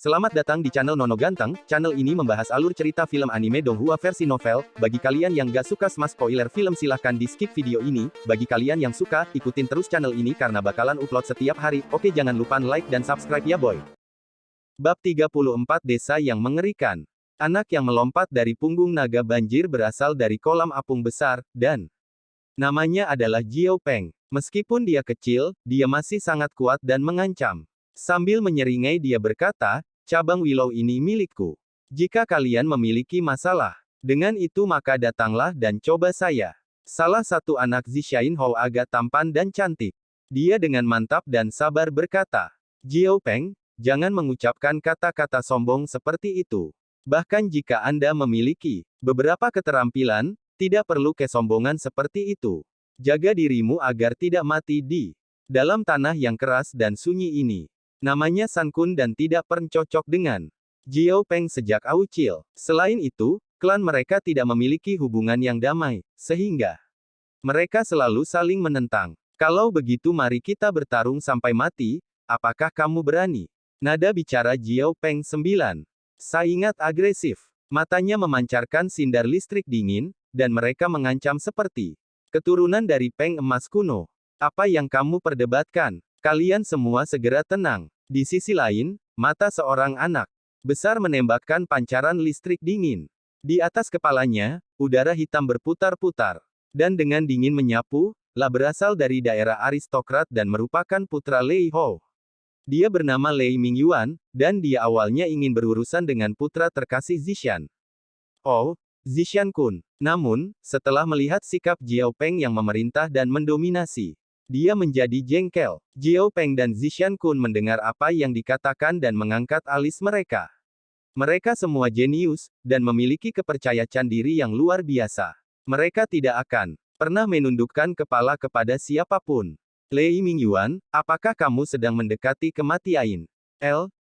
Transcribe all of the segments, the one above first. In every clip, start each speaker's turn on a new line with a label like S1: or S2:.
S1: Selamat datang di channel Nono Ganteng. Channel ini membahas alur cerita film anime Donghua versi novel. Bagi kalian yang gak suka sama spoiler film silahkan di skip video ini. Bagi kalian yang suka, ikutin terus channel ini karena bakalan upload setiap hari. Oke, jangan lupa like dan subscribe ya boy. Bab 34 Desa yang Mengerikan. Anak yang melompat dari punggung naga banjir berasal dari kolam apung besar, dan namanya adalah Jiao Peng. Meskipun dia kecil, dia masih sangat kuat dan mengancam. Sambil menyeringai dia berkata, cabang Willow ini milikku. Jika kalian memiliki masalah dengan itu maka datanglah dan coba saya. Salah satu anak Zishain Hou agak tampan dan cantik. Dia dengan mantap dan sabar berkata, Jiao Peng, jangan mengucapkan kata-kata sombong seperti itu. Bahkan jika Anda memiliki beberapa keterampilan, tidak perlu kesombongan seperti itu. Jaga dirimu agar tidak mati di dalam tanah yang keras dan sunyi ini. Namanya San Kun dan tidak pernah cocok dengan Jiao Peng sejak Aucil. Selain itu, klan mereka tidak memiliki hubungan yang damai, sehingga mereka selalu saling menentang. Kalau begitu mari kita bertarung sampai mati, apakah kamu berani? Nada bicara Jiao Peng 9. Sangat agresif. Matanya memancarkan sindar listrik dingin, dan mereka mengancam seperti keturunan dari Peng emas kuno. Apa yang kamu perdebatkan? Kalian semua segera tenang. Di sisi lain, mata seorang anak besar menembakkan pancaran listrik dingin. Di atas kepalanya, udara hitam berputar-putar. Dan dengan dingin menyapu, lah berasal dari daerah aristokrat dan merupakan putra Lei Hou. Dia bernama Lei Mingyuan, dan dia awalnya ingin berurusan dengan putra terkasih Zishan. Oh, Zishan Kun. Namun, setelah melihat sikap Jiao Peng yang memerintah dan mendominasi, dia menjadi jengkel. Jiao Peng dan Zishan Kun mendengar apa yang dikatakan dan mengangkat alis mereka. Mereka semua jenius, dan memiliki kepercayaan diri yang luar biasa. Mereka tidak akan pernah menundukkan kepala kepada siapapun. Lei Mingyuan, apakah kamu sedang mendekati kematian?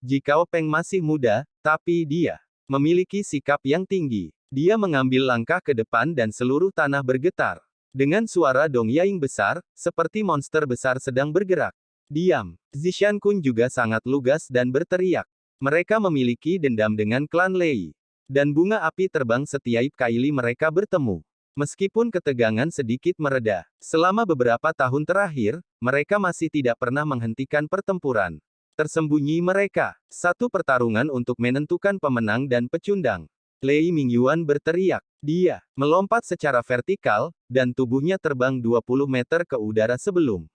S1: Jika Peng masih muda, tapi dia memiliki sikap yang tinggi. Dia mengambil langkah ke depan dan seluruh tanah bergetar. Dengan suara dong yaing besar, seperti monster besar sedang bergerak. Diam. Zishan Kun juga sangat lugas dan berteriak. Mereka memiliki dendam dengan klan Lei. Dan bunga api terbang setiap kali mereka bertemu. Meskipun ketegangan sedikit mereda, selama beberapa tahun terakhir, mereka masih tidak pernah menghentikan pertempuran. Tersembunyi mereka. Satu pertarungan untuk menentukan pemenang dan pecundang. Lei Mingyuan berteriak. Dia melompat secara vertikal, dan tubuhnya terbang 20 meter ke udara sebelum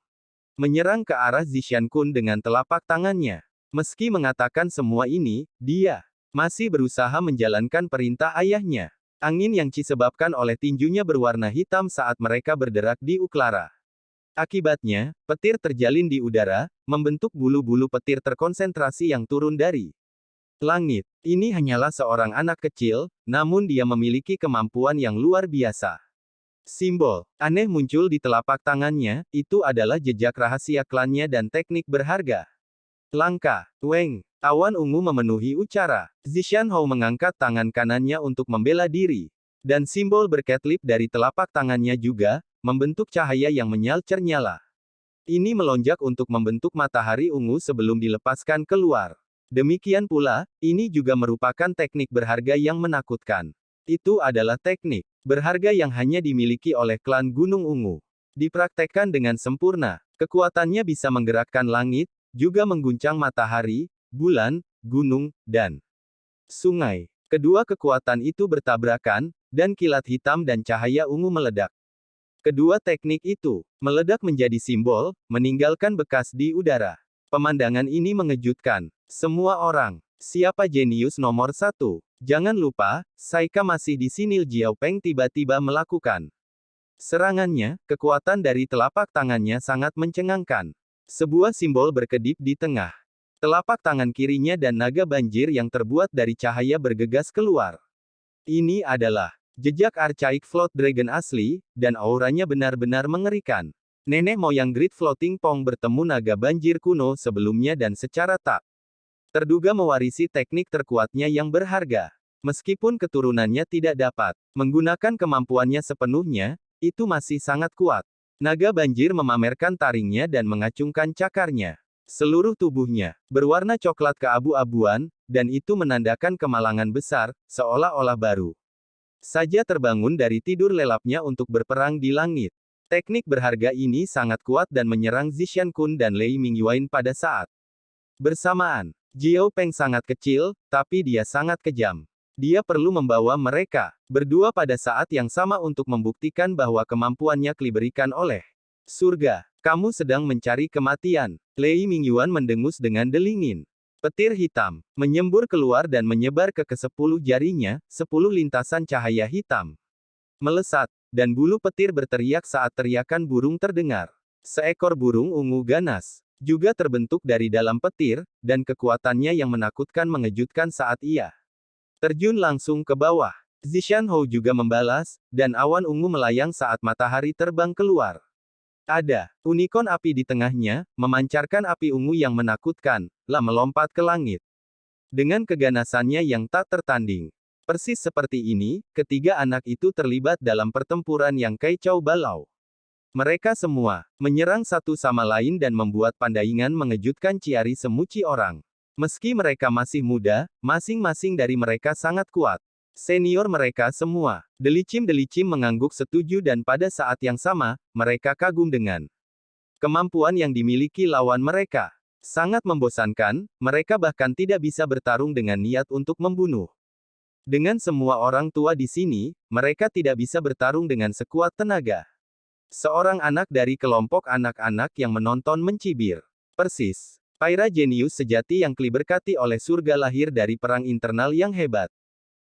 S1: menyerang ke arah Zishan Kun dengan telapak tangannya. Meski mengatakan semua ini, dia masih berusaha menjalankan perintah ayahnya. Angin yang disebabkan oleh tinjunya berwarna hitam saat mereka berderak di uklara. Akibatnya, petir terjalin di udara, membentuk bulu-bulu petir terkonsentrasi yang turun dari langit. Ini hanyalah seorang anak kecil, namun dia memiliki kemampuan yang luar biasa. Simbol aneh muncul di telapak tangannya, itu adalah jejak rahasia klannya dan teknik berharga. Langkah, Weng, awan ungu memenuhi ucara. Zishan Hou mengangkat tangan kanannya untuk membela diri. Dan simbol berketlip dari telapak tangannya juga, membentuk cahaya yang menyala-nyala. Ini melonjak untuk membentuk matahari ungu sebelum dilepaskan keluar. Demikian pula, ini juga merupakan teknik berharga yang menakutkan. Itu adalah teknik berharga yang hanya dimiliki oleh klan Gunung Ungu. Dipraktekkan dengan sempurna, kekuatannya bisa menggerakkan langit, juga mengguncang matahari, bulan, gunung, dan sungai. Kedua kekuatan itu bertabrakan, dan kilat hitam dan cahaya ungu meledak. Kedua teknik itu meledak menjadi simbol, meninggalkan bekas di udara. Pemandangan ini mengejutkan semua orang. Siapa jenius nomor 1? Jangan lupa, Saika masih di sini. Jiao Peng tiba-tiba melakukan serangannya, kekuatan dari telapak tangannya sangat mencengangkan. Sebuah simbol berkedip di tengah telapak tangan kirinya dan naga banjir yang terbuat dari cahaya bergegas keluar. Ini adalah jejak Archaic Float Dragon asli, dan auranya benar-benar mengerikan. Nenek moyang Great Floating Pong bertemu naga banjir kuno sebelumnya dan secara tak terduga mewarisi teknik terkuatnya yang berharga. Meskipun keturunannya tidak dapat menggunakan kemampuannya sepenuhnya, itu masih sangat kuat. Naga banjir memamerkan taringnya dan mengacungkan cakarnya. Seluruh tubuhnya berwarna coklat keabu-abuan, dan itu menandakan kemalangan besar, seolah-olah baru saja terbangun dari tidur lelapnya untuk berperang di langit. Teknik berharga ini sangat kuat dan menyerang Zishan Kun dan Lei Mingyuan pada saat bersamaan. Jiao Peng sangat kecil, tapi dia sangat kejam. Dia perlu membawa mereka berdua pada saat yang sama untuk membuktikan bahwa kemampuannya diberikan oleh surga. Kamu sedang mencari kematian. Lei Mingyuan mendengus dengan delingin. Petir hitam menyembur keluar dan menyebar ke ke-10 jarinya, 10 lintasan cahaya hitam melesat, dan bulu petir berteriak saat teriakan burung terdengar. Seekor burung ungu ganas juga terbentuk dari dalam petir, dan kekuatannya yang menakutkan mengejutkan saat ia terjun langsung ke bawah. Zishan Hou juga membalas, dan awan ungu melayang saat matahari terbang keluar. Ada unicorn api di tengahnya, memancarkan api ungu yang menakutkan, melompat ke langit. Dengan keganasannya yang tak tertanding. Persis seperti ini, ketiga anak itu terlibat dalam pertempuran yang kacau balau. Mereka semua menyerang satu sama lain dan membuat pandaingan mengejutkan ciari semuci orang. Meski mereka masih muda, masing-masing dari mereka sangat kuat. Senior mereka semua, delicim-delicim mengangguk setuju dan pada saat yang sama, mereka kagum dengan kemampuan yang dimiliki lawan mereka. Sangat membosankan, mereka bahkan tidak bisa bertarung dengan niat untuk membunuh. Dengan semua orang tua di sini, mereka tidak bisa bertarung dengan sekuat tenaga. Seorang anak dari kelompok anak-anak yang menonton mencibir. Persis. Paira jenius sejati yang diberkati oleh surga lahir dari perang internal yang hebat.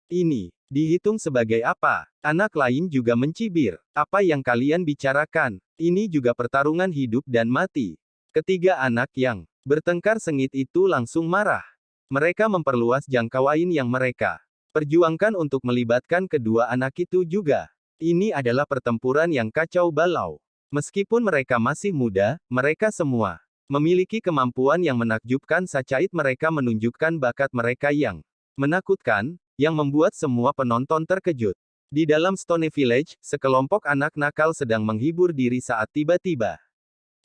S1: Ini dihitung sebagai apa? Anak lain juga mencibir. Apa yang kalian bicarakan? Ini juga pertarungan hidup dan mati. Ketiga anak yang bertengkar sengit itu langsung marah. Mereka memperluas jangkauan yang mereka perjuangkan untuk melibatkan kedua anak itu juga. Ini adalah pertempuran yang kacau balau. Meskipun mereka masih muda, mereka semua memiliki kemampuan yang menakjubkan sacait mereka menunjukkan bakat mereka yang menakutkan, yang membuat semua penonton terkejut. Di dalam Stone Village, sekelompok anak nakal sedang menghibur diri saat tiba-tiba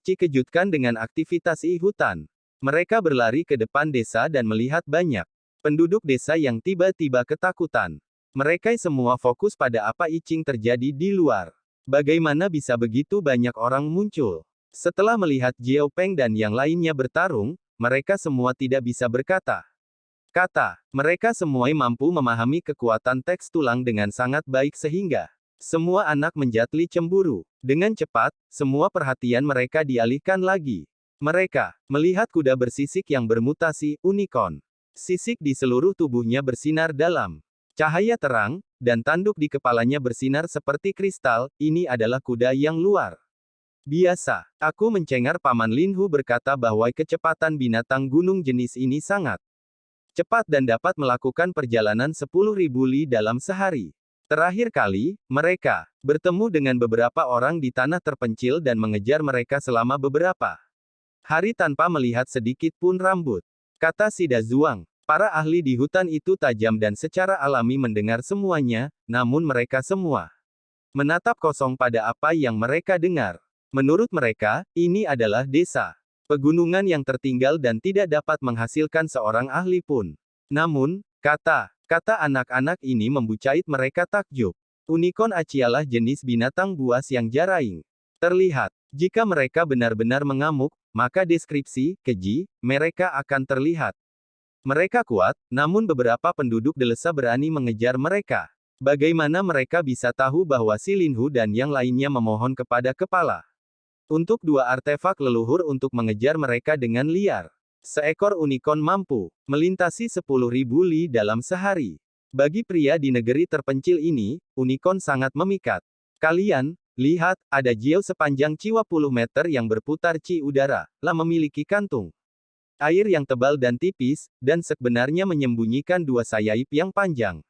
S1: dikejutkan dengan aktivitas hutan. Mereka berlari ke depan desa dan melihat banyak penduduk desa yang tiba-tiba ketakutan. Mereka semua fokus pada apa yang terjadi di luar. Bagaimana bisa begitu banyak orang muncul? Setelah melihat Jiao Peng dan yang lainnya bertarung, mereka semua tidak bisa berkata. Mereka semua mampu memahami kekuatan teks tulang dengan sangat baik sehingga semua anak menjadi cemburu. Dengan cepat, semua perhatian mereka dialihkan lagi. Mereka melihat kuda bersisik yang bermutasi, unicorn. Sisik di seluruh tubuhnya bersinar dalam cahaya terang, dan tanduk di kepalanya bersinar seperti kristal. Ini adalah kuda yang luar biasa. Aku mencengar Paman Linhu berkata bahwa kecepatan binatang gunung jenis ini sangat cepat dan dapat melakukan perjalanan 10.000 li dalam sehari. Terakhir kali, mereka bertemu dengan beberapa orang di tanah terpencil dan mengejar mereka selama beberapa hari tanpa melihat sedikit pun rambut. Kata Sida Zuang. Para ahli di hutan itu tajam dan secara alami mendengar semuanya, namun mereka semua menatap kosong pada apa yang mereka dengar. Menurut mereka, ini adalah desa pegunungan yang tertinggal dan tidak dapat menghasilkan seorang ahli pun. Namun, kata anak-anak ini membucait mereka takjub. Unicorn acialah jenis binatang buas yang jarang terlihat. Jika mereka benar-benar mengamuk, maka deskripsi keji mereka akan terlihat. Mereka kuat, namun beberapa penduduk desa berani mengejar mereka. Bagaimana mereka bisa tahu bahwa si Linhu dan yang lainnya memohon kepada kepala untuk 2 artefak leluhur untuk mengejar mereka dengan liar? Seekor unicorn mampu melintasi 10.000 li dalam sehari. Bagi pria di negeri terpencil ini, unicorn sangat memikat. Kalian lihat, ada Jiao sepanjang 20 meter yang berputar di udara, memiliki kantung air yang tebal dan tipis, dan sebenarnya menyembunyikan 2 sayap yang panjang.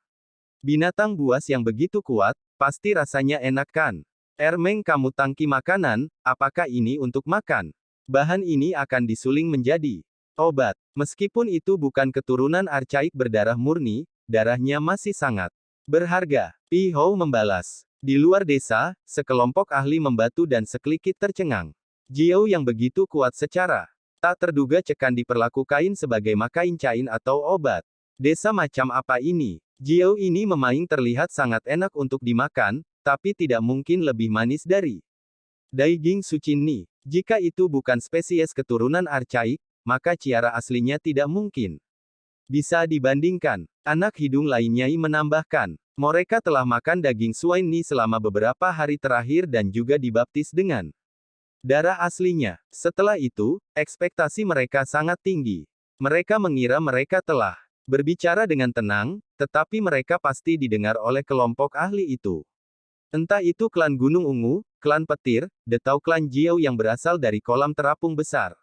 S1: Binatang buas yang begitu kuat, pasti rasanya enak kan? Ermeng, kamu tangki makanan, apakah ini untuk makan? Bahan ini akan disuling menjadi obat. Meskipun itu bukan keturunan archaik berdarah murni, darahnya masih sangat berharga. Pi Hou membalas. Di luar desa, sekelompok ahli membatu dan seklikit tercengang. Jiao yang begitu kuat secara tak terduga cekan diperlakukan sebagai makain cain atau obat. Desa macam apa ini? Jiao ini memaing terlihat sangat enak untuk dimakan, tapi tidak mungkin lebih manis dari daging Sucini. Jika itu bukan spesies keturunan Archaik, maka ciara aslinya tidak mungkin bisa dibandingkan. Anak hidung lainnya menambahkan, mereka telah makan daging swine selama beberapa hari terakhir dan juga dibaptis dengan darah aslinya. Setelah itu, ekspektasi mereka sangat tinggi. Mereka mengira mereka telah berbicara dengan tenang, tetapi mereka pasti didengar oleh kelompok ahli itu. Entah itu klan Gunung Ungu, klan Petir, atau klan Jiao yang berasal dari kolam terapung besar.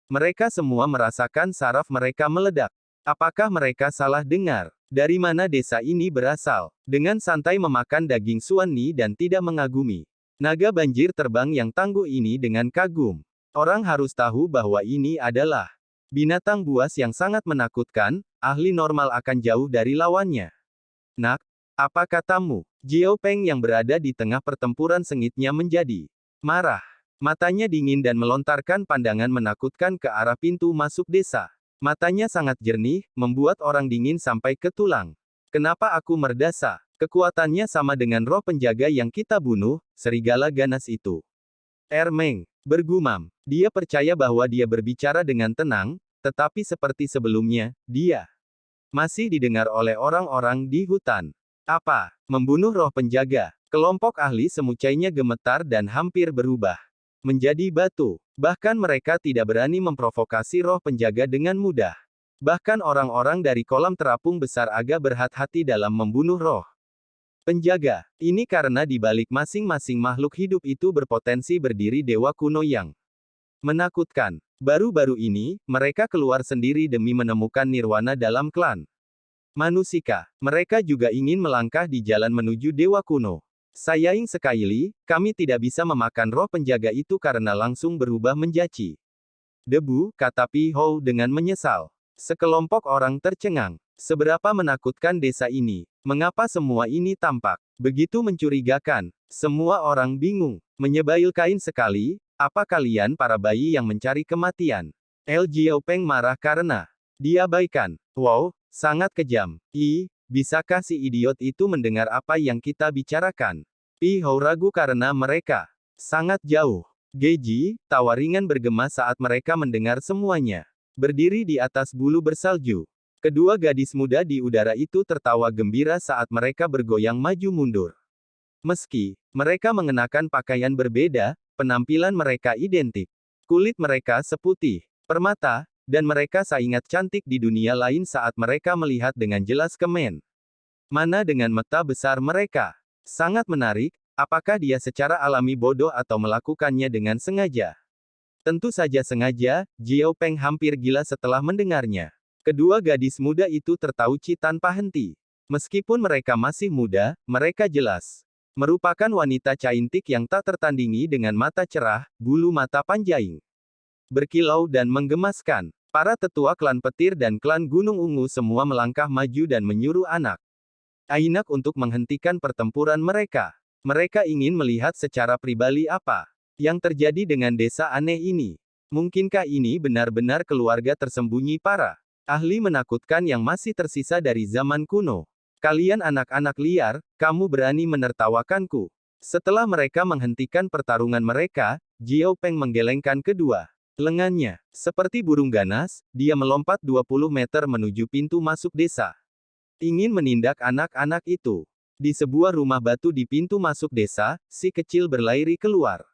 S1: Mereka semua merasakan saraf mereka meledak. Apakah mereka salah dengar? Dari mana desa ini berasal? Dengan santai memakan daging suani dan tidak mengagumi naga banjir terbang yang tangguh ini dengan kagum. Orang harus tahu bahwa ini adalah binatang buas yang sangat menakutkan, ahli normal akan jauh dari lawannya. Nak, apa katamu? Jiao Peng yang berada di tengah pertempuran sengitnya menjadi marah. Matanya dingin dan melontarkan pandangan menakutkan ke arah pintu masuk desa. Matanya sangat jernih, membuat orang dingin sampai ke tulang. Kenapa aku merdasa? Kekuatannya sama dengan roh penjaga yang kita bunuh, serigala ganas itu. Ermeng bergumam. Dia percaya bahwa dia berbicara dengan tenang, tetapi seperti sebelumnya, dia masih didengar oleh orang-orang di hutan. Apa? Membunuh roh penjaga? Kelompok ahli semucainya gemetar dan hampir berubah menjadi batu. Bahkan mereka tidak berani memprovokasi roh penjaga dengan mudah. Bahkan orang-orang dari kolam terapung besar agak berhati-hati dalam membunuh roh penjaga. Ini karena di balik masing-masing makhluk hidup itu berpotensi berdiri dewa kuno yang menakutkan. Baru-baru ini, mereka keluar sendiri demi menemukan nirwana dalam klan Manusika. Mereka juga ingin melangkah di jalan menuju dewa kuno. Sayang sekali, kami tidak bisa memakan roh penjaga itu karena langsung berubah menjadi debu, kata Pi Hou dengan menyesal. Sekelompok orang tercengang. Seberapa menakutkan desa ini? Mengapa semua ini tampak begitu mencurigakan? Semua orang bingung. Menyebalkan sekali, apa kalian para bayi yang mencari kematian? El Jiaopeng marah karena diabaikan. Wow, sangat kejam. Bisakah si idiot itu mendengar apa yang kita bicarakan? Pi Hou ragu karena mereka sangat jauh. Geji, tawa ringan bergema saat mereka mendengar semuanya. Berdiri di atas bulu bersalju. Kedua gadis muda di udara itu tertawa gembira saat mereka bergoyang maju mundur. Meski mereka mengenakan pakaian berbeda, penampilan mereka identik. Kulit mereka seputih permata, dan mereka sangat cantik di dunia lain saat mereka melihat dengan jelas ke men. Mana dengan mata besar mereka? Sangat menarik, apakah dia secara alami bodoh atau melakukannya dengan sengaja? Tentu saja sengaja, Jiao Peng hampir gila setelah mendengarnya. Kedua gadis muda itu tertauci tanpa henti. Meskipun mereka masih muda, mereka jelas merupakan wanita cantik yang tak tertandingi dengan mata cerah, bulu mata panjang berkilau dan menggemaskan. Para tetua klan Petir dan klan Gunung Ungu semua melangkah maju dan menyuruh anak Ainak untuk menghentikan pertempuran mereka. Mereka ingin melihat secara pribadi apa yang terjadi dengan desa aneh ini. Mungkinkah ini benar-benar keluarga tersembunyi para ahli menakutkan yang masih tersisa dari zaman kuno? Kalian anak-anak liar, kamu berani menertawakanku. Setelah mereka menghentikan pertarungan mereka, Jiao Peng menggelengkan kedua lengannya. Seperti burung ganas, dia melompat 20 meter menuju pintu masuk desa. Ingin menindak anak-anak itu. Di sebuah rumah batu di pintu masuk desa, si kecil berlari keluar.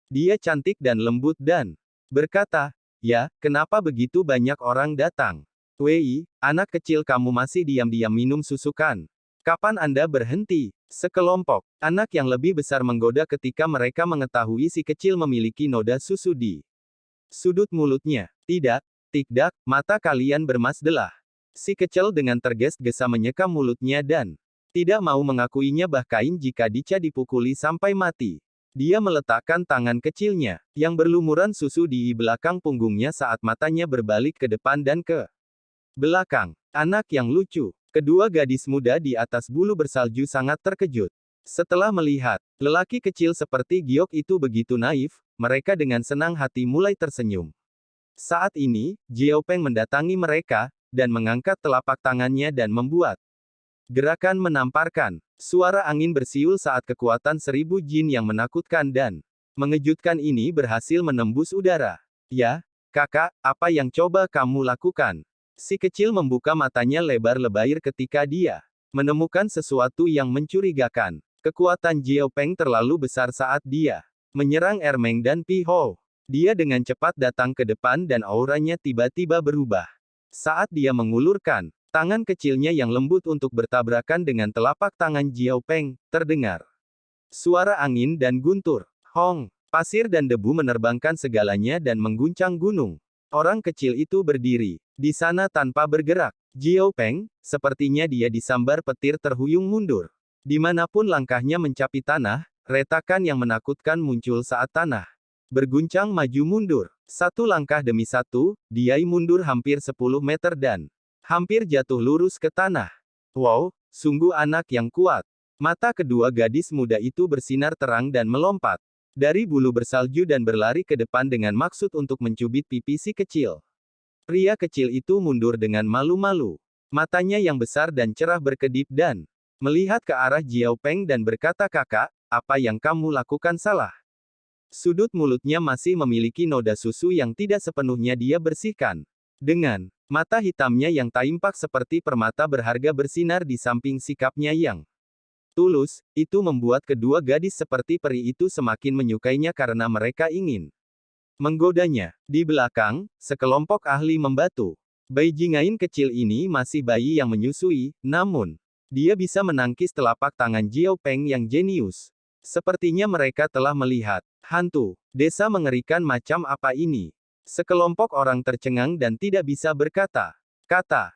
S1: Dia cantik dan lembut dan berkata, "Ya, kenapa begitu banyak orang datang? Wei, anak kecil kamu masih diam-diam minum susu kan? Kapan Anda berhenti?" Sekelompok anak yang lebih besar menggoda ketika mereka mengetahui si kecil memiliki noda susu di sudut mulutnya. Tidak, tidak, mata kalian bermasdelah. Si kecil dengan tergesa-gesa menyeka mulutnya dan tidak mau mengakuinya bahkan jika Dica dipukuli sampai mati. Dia meletakkan tangan kecilnya, yang berlumuran susu di belakang punggungnya saat matanya berbalik ke depan dan ke belakang. Anak yang lucu. Kedua gadis muda di atas bulu bersalju sangat terkejut. Setelah melihat lelaki kecil seperti Giok itu begitu naif, mereka dengan senang hati mulai tersenyum. Saat ini, Jiao Peng mendatangi mereka, dan mengangkat telapak tangannya dan membuat gerakan menamparkan. Suara angin bersiul saat kekuatan 1000 jin yang menakutkan dan mengejutkan ini berhasil menembus udara. Ya, kakak, apa yang coba kamu lakukan? Si kecil membuka matanya lebar-lebar ketika dia menemukan sesuatu yang mencurigakan. Kekuatan Jiao Peng terlalu besar saat dia menyerang Ermeng dan Pi Hou. Dia dengan cepat datang ke depan dan auranya tiba-tiba berubah. Saat dia mengulurkan tangan kecilnya yang lembut untuk bertabrakan dengan telapak tangan Jiao Peng, terdengar suara angin dan guntur. Hong, pasir dan debu menerbangkan segalanya dan mengguncang gunung. Orang kecil itu berdiri di sana tanpa bergerak. Jiao Peng, sepertinya dia disambar petir terhuyung mundur. Dimanapun langkahnya mencapai tanah, retakan yang menakutkan muncul saat tanah berguncang maju mundur. Satu langkah demi satu, dia mundur hampir 10 meter dan hampir jatuh lurus ke tanah. Wow, sungguh anak yang kuat. Mata kedua gadis muda itu bersinar terang dan melompat dari bulu bersalju dan berlari ke depan dengan maksud untuk mencubit pipi si kecil. Pria kecil itu mundur dengan malu-malu. Matanya yang besar dan cerah berkedip dan melihat ke arah Jiao Peng dan berkata, kakak, apa yang kamu lakukan salah? Sudut mulutnya masih memiliki noda susu yang tidak sepenuhnya dia bersihkan. Dengan mata hitamnya yang tampak seperti permata berharga bersinar di samping sikapnya yang tulus, itu membuat kedua gadis seperti peri itu semakin menyukainya karena mereka ingin menggodanya. Di belakang, sekelompok ahli membatu. Bai Jingain kecil ini masih bayi yang menyusui, namun dia bisa menangkis telapak tangan Jiao Peng yang jenius. Sepertinya mereka telah melihat hantu. Desa mengerikan macam apa ini? Sekelompok orang tercengang dan tidak bisa berkata kata.